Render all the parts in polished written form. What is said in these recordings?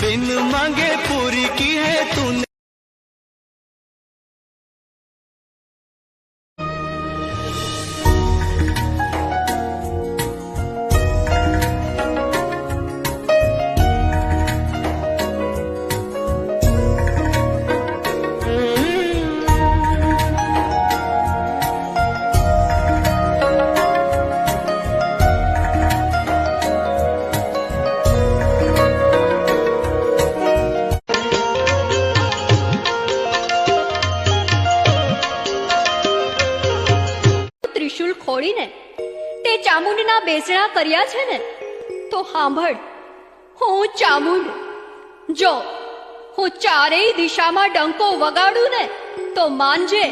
बिन मांगे पूरी की है तूने। ત્રિશુલ ખોડીને તે ચામુંડના બેસણા કર્યા છે ને, તો સાંભળ, હું ચામુંડ જો હું ચારેય દિશામાં ડંકો વગાડું ને તો માનજે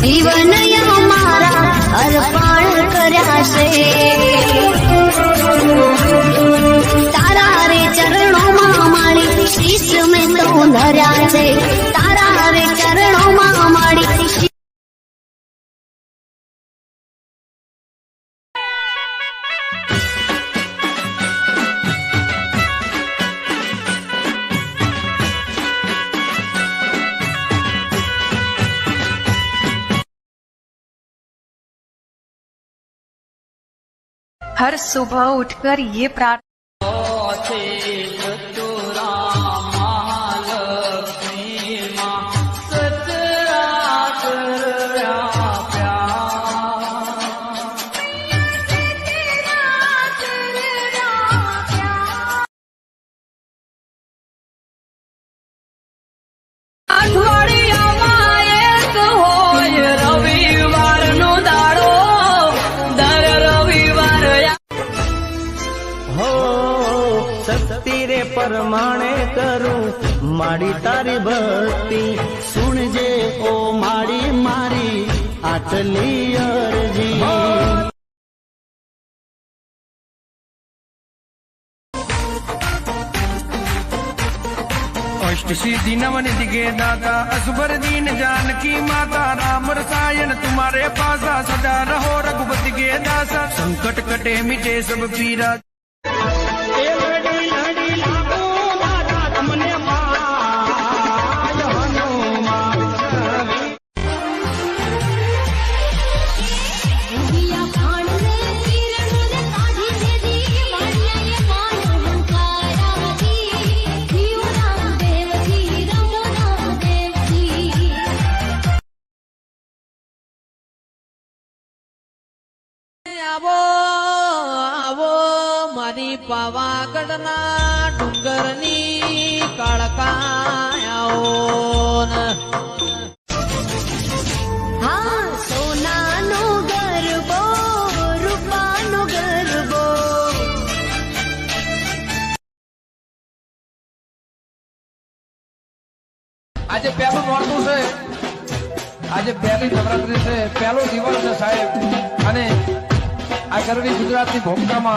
जीवन हमारा अर्पण कर्या से तारा रे चरणों में हमारी शीश में तो धर्या से तारा रे चरणों में हमारी हर सुबह उठकर ये प्रार्थना तेरे परमाणे करूं माड़ी तारी भक्ति सुनजे ओ माड़ी मारी आचली अर्जी। अष्ट सिद्धि नवन दिगे दाता असबर दीन जानकी माता राम रसायन तुम्हारे पासा सदा रहो रघुपति के दासा संकट कटे मिटे सब पीरा। आवो आवो मारी पावागढ़ना डूंगरनी काळकायाओ हाँ सोना नो गरबो रूपा नो गरबो आज पहलू नोरतु से आज पहली नवरात्रि से पहलो दिवस है साहेब अने आ करवी गुजराती भूमिकाમાં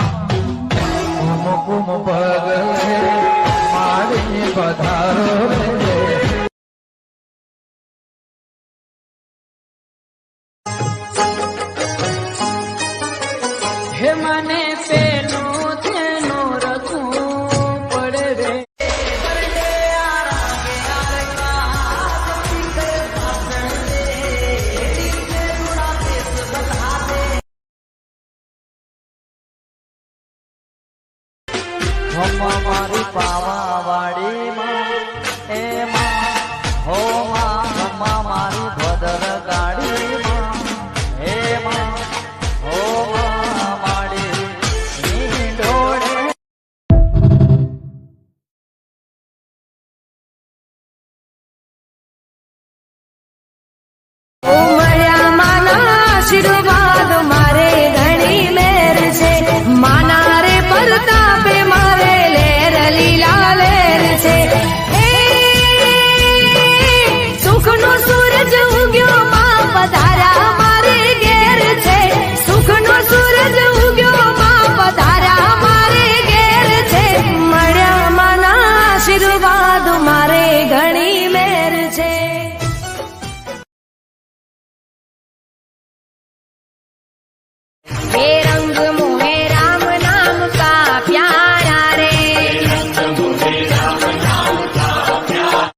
ખમ્મા મારી પાવા વાડી માં એમાં હો માં ખમ્મા મારી ભદર ગાડી માં એમાં હો માં માડી ની ડોળે આશીર્વાદ મારે ઘણી મેર છે માના રે પરતાપે મારે લેર લીલા લેર છે સુખનો સૂરજ ઉગ્યો માં પધારા મારે ઘેર છે સુખનો સૂરજ ઉગ્યો માં પધારા મારે ઘેર છે મળ્યા માના આશીર્વાદ મારે ઘણી મેર છે Hey